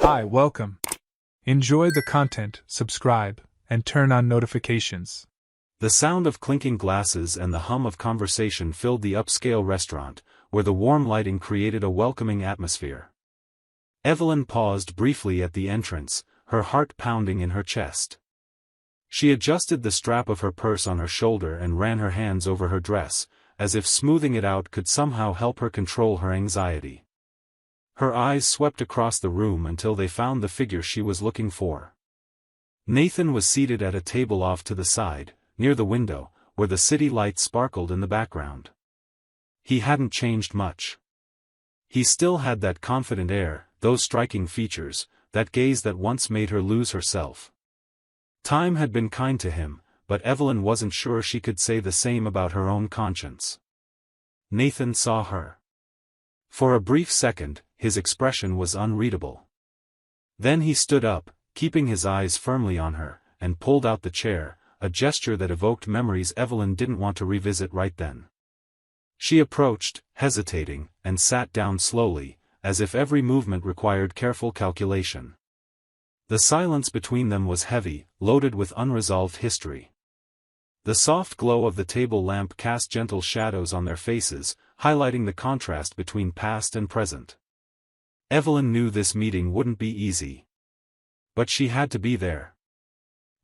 Hi, welcome. Enjoy the content, subscribe, and turn on notifications. The sound of clinking glasses and the hum of conversation filled the upscale restaurant, where the warm lighting created a welcoming atmosphere. Evelyn paused briefly at the entrance, her heart pounding in her chest. She adjusted the strap of her purse on her shoulder and ran her hands over her dress, as if smoothing it out could somehow help her control her anxiety. Her eyes swept across the room until they found the figure she was looking for. Nathan was seated at a table off to the side, near the window, where the city lights sparkled in the background. He hadn't changed much. He still had that confident air, those striking features, that gaze that once made her lose herself. Time had been kind to him, but Evelyn wasn't sure she could say the same about her own conscience. Nathan saw her. For a brief second, his expression was unreadable. Then he stood up, keeping his eyes firmly on her, and pulled out the chair, a gesture that evoked memories Evelyn didn't want to revisit right then. She approached, hesitating, and sat down slowly, as if every movement required careful calculation. The silence between them was heavy, loaded with unresolved history. The soft glow of the table lamp cast gentle shadows on their faces, highlighting the contrast between past and present. Evelyn knew this meeting wouldn't be easy. But she had to be there.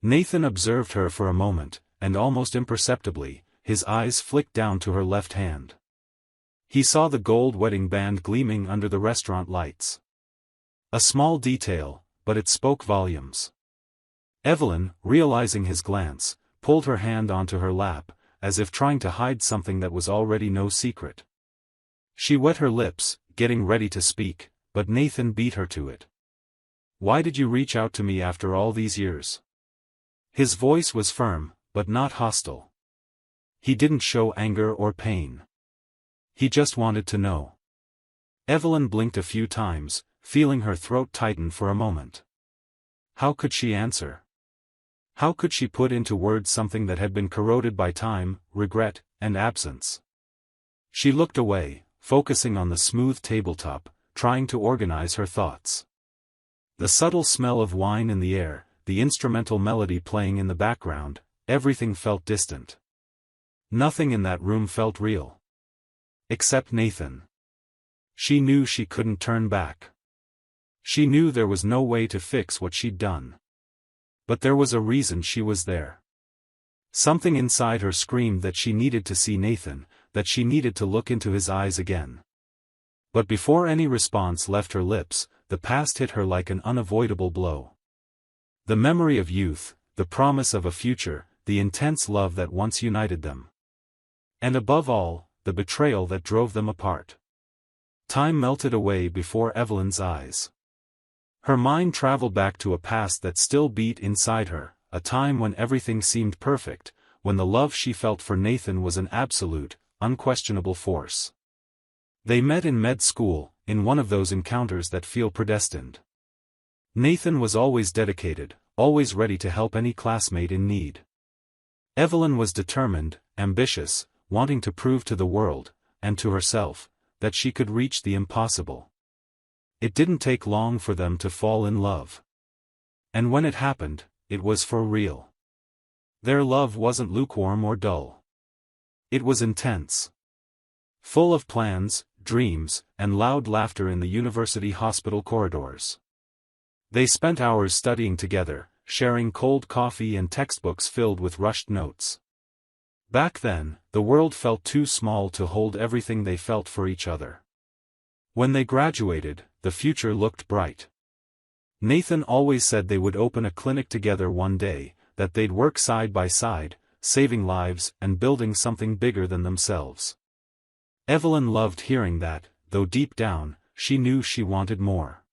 Nathan observed her for a moment, and almost imperceptibly, his eyes flicked down to her left hand. He saw the gold wedding band gleaming under the restaurant lights. A small detail, but it spoke volumes. Evelyn, realizing his glance, pulled her hand onto her lap, as if trying to hide something that was already no secret. She wet her lips, getting ready to speak, but Nathan beat her to it. "Why did you reach out to me after all these years?" His voice was firm, but not hostile. He didn't show anger or pain. He just wanted to know. Evelyn blinked a few times, feeling her throat tighten for a moment. How could she answer? How could she put into words something that had been corroded by time, regret, and absence? She looked away, focusing on the smooth tabletop, trying to organize her thoughts. The subtle smell of wine in the air, the instrumental melody playing in the background, everything felt distant. Nothing in that room felt real. Except Nathan. She knew she couldn't turn back. She knew there was no way to fix what she'd done. But there was a reason she was there. Something inside her screamed that she needed to see Nathan, that she needed to look into his eyes again. But before any response left her lips, the past hit her like an unavoidable blow. The memory of youth, the promise of a future, the intense love that once united them. And above all, the betrayal that drove them apart. Time melted away before Evelyn's eyes. Her mind traveled back to a past that still beat inside her, a time when everything seemed perfect, when the love she felt for Nathan was an absolute, unquestionable force. They met in med school, in one of those encounters that feel predestined. Nathan was always dedicated, always ready to help any classmate in need. Evelyn was determined, ambitious, wanting to prove to the world, and to herself, that she could reach the impossible. It didn't take long for them to fall in love. And when it happened, it was for real. Their love wasn't lukewarm or dull. It was intense. Full of plans, dreams, and loud laughter in the university hospital corridors. They spent hours studying together, sharing cold coffee and textbooks filled with rushed notes. Back then, the world felt too small to hold everything they felt for each other. When they graduated, the future looked bright. Nathan always said they would open a clinic together one day, that they'd work side by side, saving lives and building something bigger than themselves. Evelyn loved hearing that, though deep down, she knew she wanted more.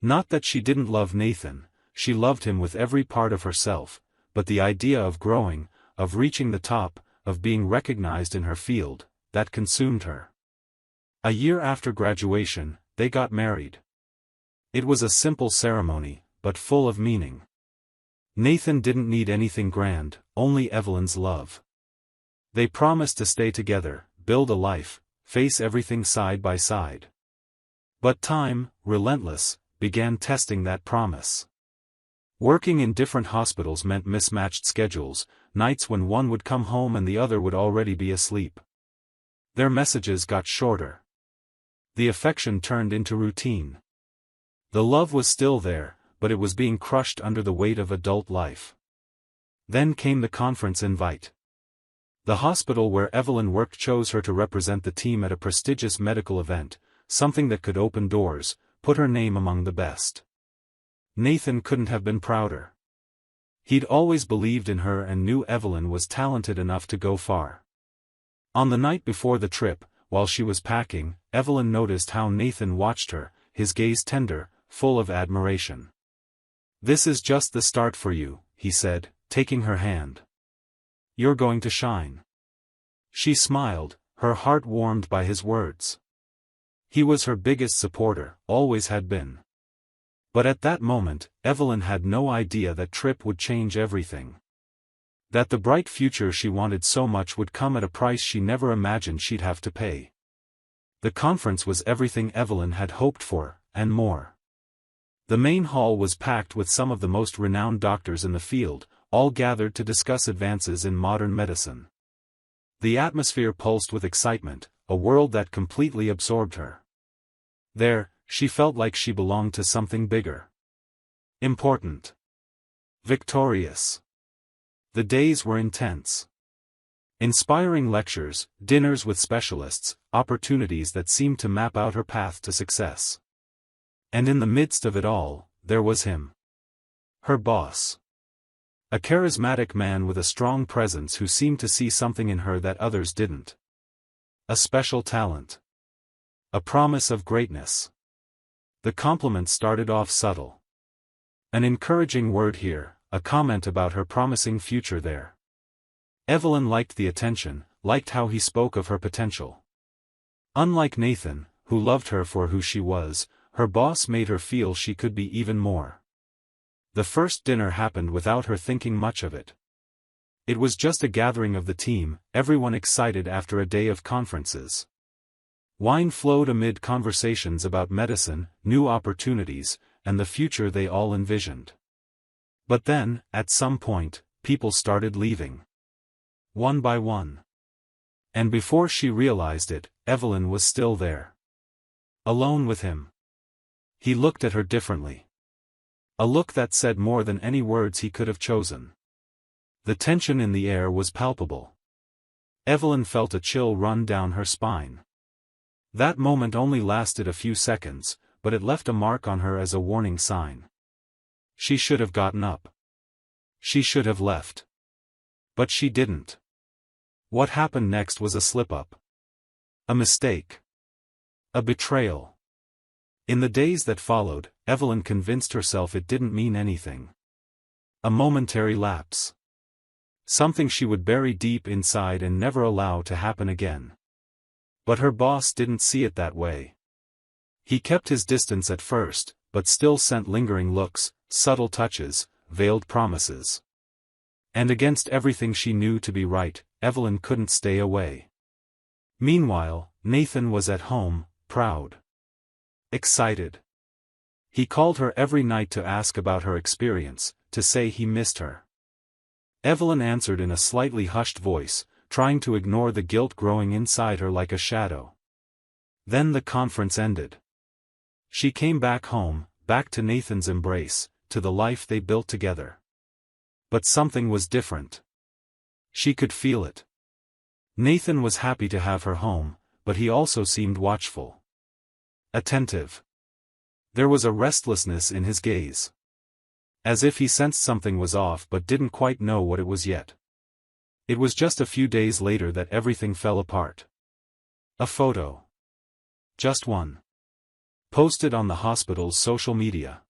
Not that she didn't love Nathan, she loved him with every part of herself, but the idea of growing, of reaching the top, of being recognized in her field, that consumed her. A year after graduation, they got married. It was a simple ceremony, but full of meaning. Nathan didn't need anything grand, only Evelyn's love. They promised to stay together, build a life, face everything side by side. But time, relentless, began testing that promise. Working in different hospitals meant mismatched schedules, nights when one would come home and the other would already be asleep. Their messages got shorter. The affection turned into routine. The love was still there, but it was being crushed under the weight of adult life. Then came the conference invite. The hospital where Evelyn worked chose her to represent the team at a prestigious medical event, something that could open doors, put her name among the best. Nathan couldn't have been prouder. He'd always believed in her and knew Evelyn was talented enough to go far. On the night before the trip, while she was packing, Evelyn noticed how Nathan watched her, his gaze tender, full of admiration. "This is just the start for you," he said, taking her hand. "You're going to shine." She smiled, her heart warmed by his words. He was her biggest supporter, always had been. But at that moment, Evelyn had no idea that trip would change everything. That the bright future she wanted so much would come at a price she never imagined she'd have to pay. The conference was everything Evelyn had hoped for, and more. The main hall was packed with some of the most renowned doctors in the field, all gathered to discuss advances in modern medicine. The atmosphere pulsed with excitement, a world that completely absorbed her. There, she felt like she belonged to something bigger. Important. Victorious. The days were intense. Inspiring lectures, dinners with specialists, opportunities that seemed to map out her path to success. And in the midst of it all, there was him. Her boss. A charismatic man with a strong presence who seemed to see something in her that others didn't. A special talent. A promise of greatness. The compliment started off subtle. An encouraging word here, a comment about her promising future there. Evelyn liked the attention, liked how he spoke of her potential. Unlike Nathan, who loved her for who she was, her boss made her feel she could be even more. The first dinner happened without her thinking much of it. It was just a gathering of the team, everyone excited after a day of conferences. Wine flowed amid conversations about medicine, new opportunities, and the future they all envisioned. But then, at some point, people started leaving. One by one. And before she realized it, Evelyn was still there. Alone with him. He looked at her differently. A look that said more than any words he could have chosen. The tension in the air was palpable. Evelyn felt a chill run down her spine. That moment only lasted a few seconds, but it left a mark on her as a warning sign. She should have gotten up. She should have left. But she didn't. What happened next was a slip-up. A mistake. A betrayal. In the days that followed, Evelyn convinced herself it didn't mean anything. A momentary lapse. Something she would bury deep inside and never allow to happen again. But her boss didn't see it that way. He kept his distance at first, but still sent lingering looks, subtle touches, veiled promises. And against everything she knew to be right, Evelyn couldn't stay away. Meanwhile, Nathan was at home, proud. Excited. He called her every night to ask about her experience, to say he missed her. Evelyn answered in a slightly hushed voice, trying to ignore the guilt growing inside her like a shadow. Then the conference ended. She came back home, back to Nathan's embrace, to the life they built together. But something was different. She could feel it. Nathan was happy to have her home, but he also seemed watchful. Attentive. There was a restlessness in his gaze. As if he sensed something was off but didn't quite know what it was yet. It was just a few days later that everything fell apart. A photo. Just one. Posted on the hospital's social media.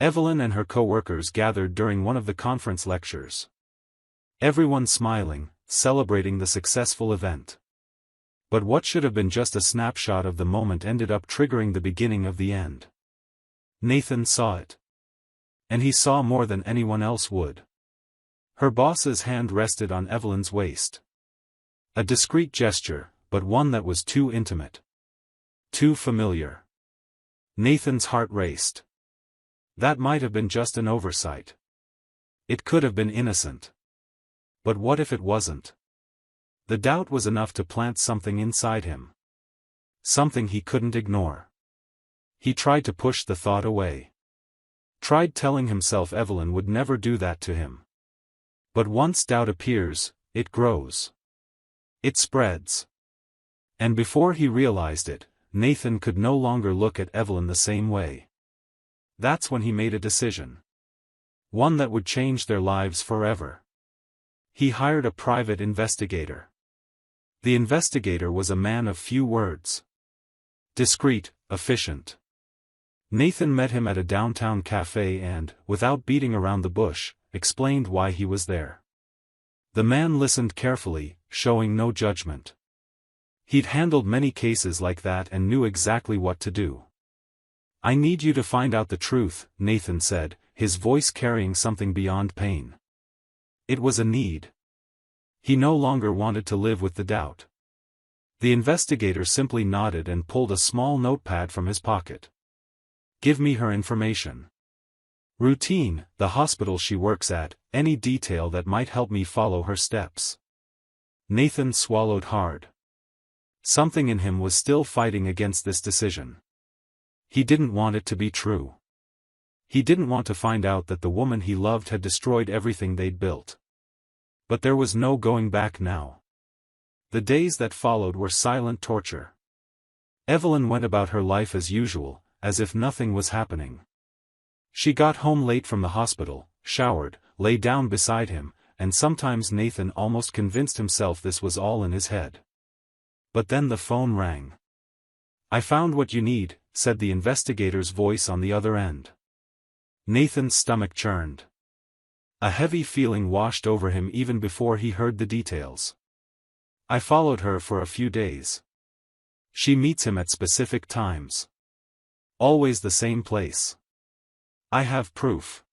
Evelyn and her co-workers gathered during one of the conference lectures. Everyone smiling, celebrating the successful event. But what should have been just a snapshot of the moment ended up triggering the beginning of the end. Nathan saw it. And he saw more than anyone else would. Her boss's hand rested on Evelyn's waist. A discreet gesture, but one that was too intimate. Too familiar. Nathan's heart raced. That might have been just an oversight. It could have been innocent. But what if it wasn't? The doubt was enough to plant something inside him. Something he couldn't ignore. He tried to push the thought away. Tried telling himself Evelyn would never do that to him. But once doubt appears, it grows. It spreads. And before he realized it, Nathan could no longer look at Evelyn the same way. That's when he made a decision. One that would change their lives forever. He hired a private investigator. The investigator was a man of few words. Discreet, efficient. Nathan met him at a downtown cafe and, without beating around the bush, explained why he was there. The man listened carefully, showing no judgment. He'd handled many cases like that and knew exactly what to do. "I need you to find out the truth," Nathan said, his voice carrying something beyond pain. It was a need. He no longer wanted to live with the doubt. The investigator simply nodded and pulled a small notepad from his pocket. "Give me her information. Routine, the hospital she works at, any detail that might help me follow her steps." Nathan swallowed hard. Something in him was still fighting against this decision. He didn't want it to be true. He didn't want to find out that the woman he loved had destroyed everything they'd built. But there was no going back now. The days that followed were silent torture. Evelyn went about her life as usual, as if nothing was happening. She got home late from the hospital, showered, lay down beside him, and sometimes Nathan almost convinced himself this was all in his head. But then the phone rang. "I found what you need," said the investigator's voice on the other end. Nathan's stomach churned. A heavy feeling washed over him even before he heard the details. "I followed her for a few days. She meets him at specific times. Always the same place. I have proof.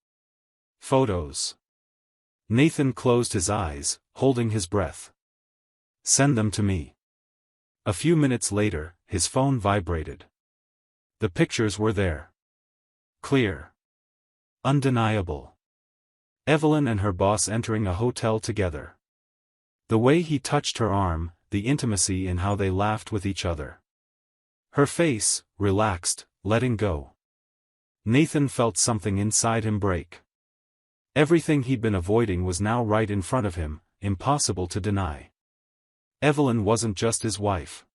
Photos." Nathan closed his eyes, holding his breath. "Send them to me." A few minutes later, his phone vibrated. The pictures were there. Clear. Undeniable. Evelyn and her boss entering a hotel together. The way he touched her arm, the intimacy in how they laughed with each other. Her face, relaxed, letting go. Nathan felt something inside him break. Everything he'd been avoiding was now right in front of him, impossible to deny. Evelyn wasn't just his wife.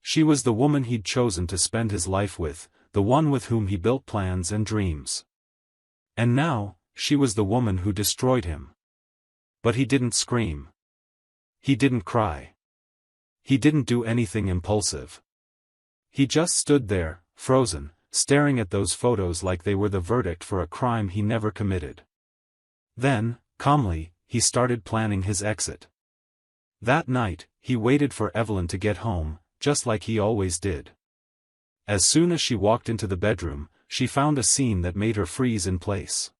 She was the woman he'd chosen to spend his life with, the one with whom he built plans and dreams. And now, she was the woman who destroyed him. But he didn't scream. He didn't cry. He didn't do anything impulsive. He just stood there, frozen, staring at those photos like they were the verdict for a crime he never committed. Then, calmly, he started planning his exit. That night, he waited for Evelyn to get home, just like he always did. As soon as she walked into the bedroom, she found a scene that made her freeze in place.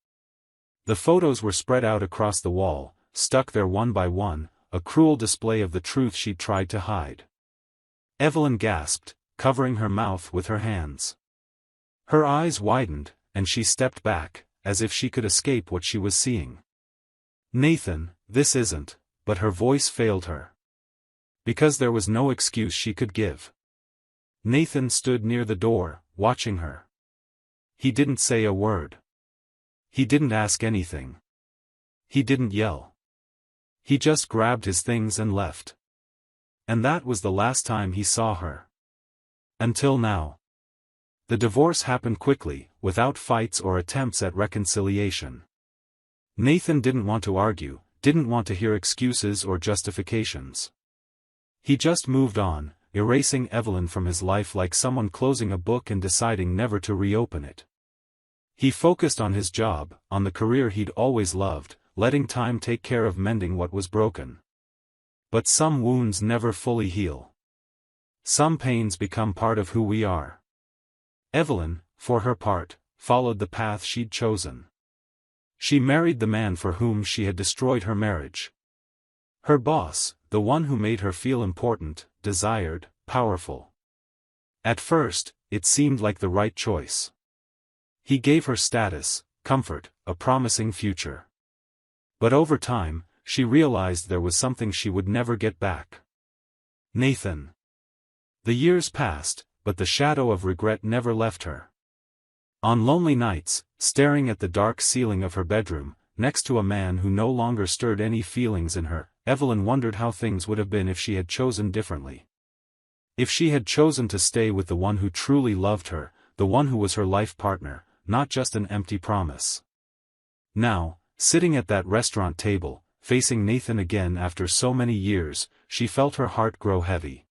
The photos were spread out across the wall, stuck there one by one, a cruel display of the truth she'd tried to hide. Evelyn gasped, covering her mouth with her hands. Her eyes widened, and she stepped back, as if she could escape what she was seeing. "Nathan, this isn't," but her voice failed her. Because there was no excuse she could give. Nathan stood near the door, watching her. He didn't say a word. He didn't ask anything. He didn't yell. He just grabbed his things and left. And that was the last time he saw her. Until now. The divorce happened quickly, without fights or attempts at reconciliation. Nathan didn't want to argue, didn't want to hear excuses or justifications. He just moved on, erasing Evelyn from his life like someone closing a book and deciding never to reopen it. He focused on his job, on the career he'd always loved, letting time take care of mending what was broken. But some wounds never fully heal. Some pains become part of who we are. Evelyn, for her part, followed the path she'd chosen. She married the man for whom she had destroyed her marriage. Her boss, the one who made her feel important, desired, powerful. At first, it seemed like the right choice. He gave her status, comfort, a promising future. But over time, she realized there was something she would never get back. Nathan. The years passed, but the shadow of regret never left her. On lonely nights, staring at the dark ceiling of her bedroom, next to a man who no longer stirred any feelings in her, Evelyn wondered how things would have been if she had chosen differently. If she had chosen to stay with the one who truly loved her, the one who was her life partner, not just an empty promise. Now, sitting at that restaurant table, facing Nathan again after so many years, she felt her heart grow heavy.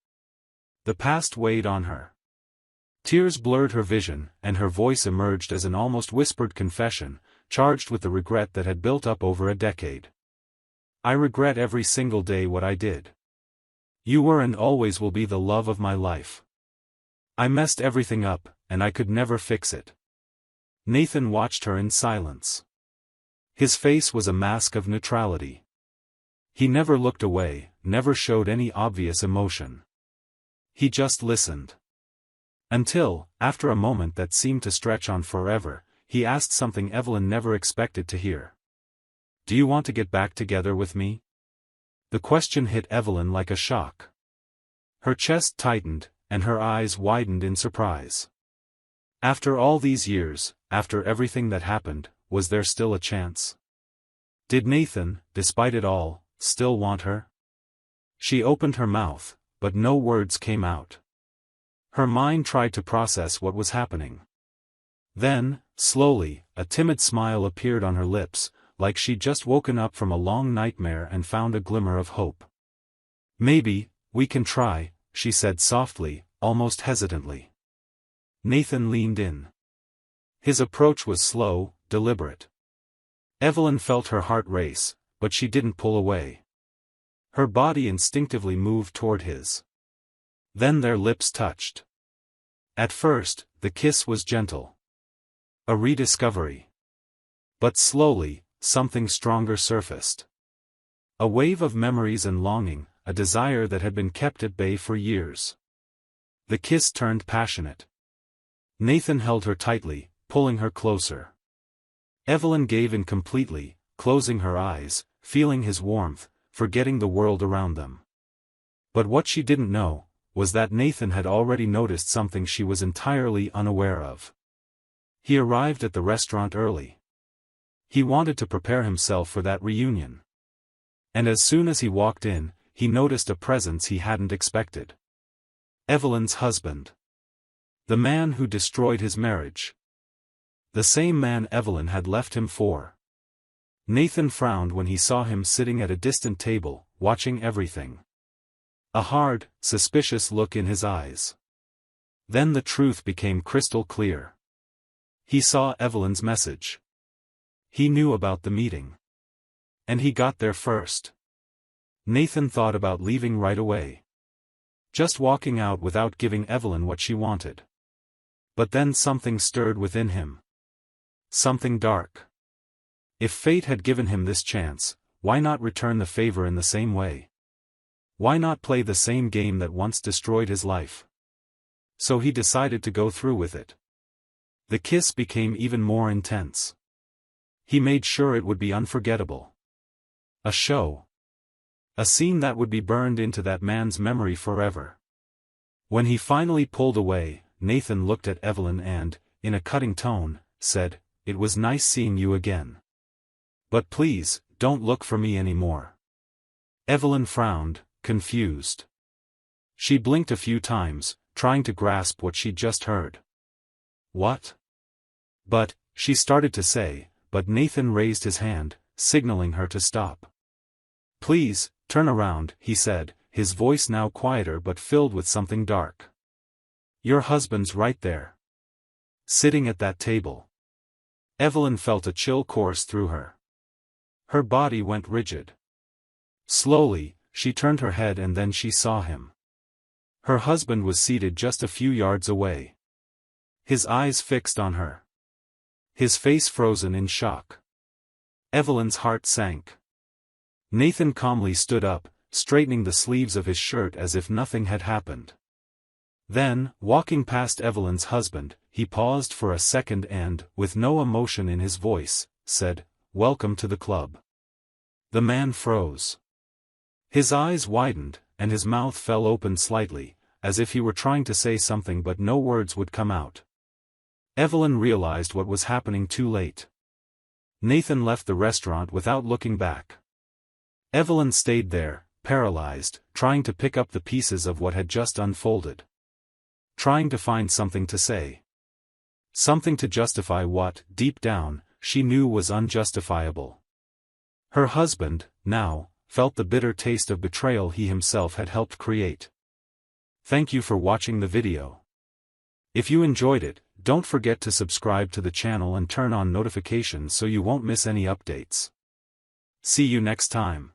The past weighed on her. Tears blurred her vision, and her voice emerged as an almost whispered confession, charged with the regret that had built up over a decade. I regret every single day what I did. You were and always will be the love of my life. I messed everything up, and I could never fix it. Nathan watched her in silence. His face was a mask of neutrality. He never looked away, never showed any obvious emotion. He just listened. Until, after a moment that seemed to stretch on forever, he asked something Evelyn never expected to hear. Do you want to get back together with me? The question hit Evelyn like a shock. Her chest tightened, and her eyes widened in surprise. After all these years, after everything that happened, was there still a chance? Did Nathan, despite it all, still want her? She opened her mouth, but no words came out. Her mind tried to process what was happening. Then, slowly, a timid smile appeared on her lips, like she'd just woken up from a long nightmare and found a glimmer of hope. Maybe, we can try, she said softly, almost hesitantly. Nathan leaned in. His approach was slow, deliberate. Evelyn felt her heart race, but she didn't pull away. Her body instinctively moved toward his. Then their lips touched. At first, the kiss was gentle. A rediscovery. But slowly, something stronger surfaced. A wave of memories and longing, a desire that had been kept at bay for years. The kiss turned passionate. Nathan held her tightly, pulling her closer. Evelyn gave in completely, closing her eyes, feeling his warmth, forgetting the world around them. But what she didn't know, was that Nathan had already noticed something she was entirely unaware of. He arrived at the restaurant early. He wanted to prepare himself for that reunion. And as soon as he walked in, he noticed a presence he hadn't expected. Evelyn's husband. The man who destroyed his marriage. The same man Evelyn had left him for. Nathan frowned when he saw him sitting at a distant table, watching everything. A hard, suspicious look in his eyes. Then the truth became crystal clear. He saw Evelyn's message. He knew about the meeting. And he got there first. Nathan thought about leaving right away. Just walking out without giving Evelyn what she wanted. But then something stirred within him. Something dark. If fate had given him this chance, why not return the favor in the same way? Why not play the same game that once destroyed his life? So he decided to go through with it. The kiss became even more intense. He made sure it would be unforgettable. A show. A scene that would be burned into that man's memory forever. When he finally pulled away, Nathan looked at Evelyn and, in a cutting tone, said, "It was nice seeing you again. But please, don't look for me anymore." Evelyn frowned, confused. She blinked a few times, trying to grasp what she'd just heard. What? But, she started to say, but Nathan raised his hand, signaling her to stop. "Please, turn around," he said, his voice now quieter but filled with something dark. "Your husband's right there. Sitting at that table." Evelyn felt a chill course through her. Her body went rigid. Slowly, she turned her head and then she saw him. Her husband was seated just a few yards away. His eyes fixed on her. His face frozen in shock. Evelyn's heart sank. Nathan calmly stood up, straightening the sleeves of his shirt as if nothing had happened. Then, walking past Evelyn's husband, he paused for a second and, with no emotion in his voice, said, "Welcome to the club." The man froze. His eyes widened, and his mouth fell open slightly, as if he were trying to say something but no words would come out. Evelyn realized what was happening too late. Nathan left the restaurant without looking back. Evelyn stayed there, paralyzed, trying to pick up the pieces of what had just unfolded. Trying to find something to say. Something to justify what, deep down, she knew was unjustifiable. Her husband, now, felt the bitter taste of betrayal he himself had helped create. Thank you for watching the video. If you enjoyed it, don't forget to subscribe to the channel and turn on notifications so you won't miss any updates. See you next time.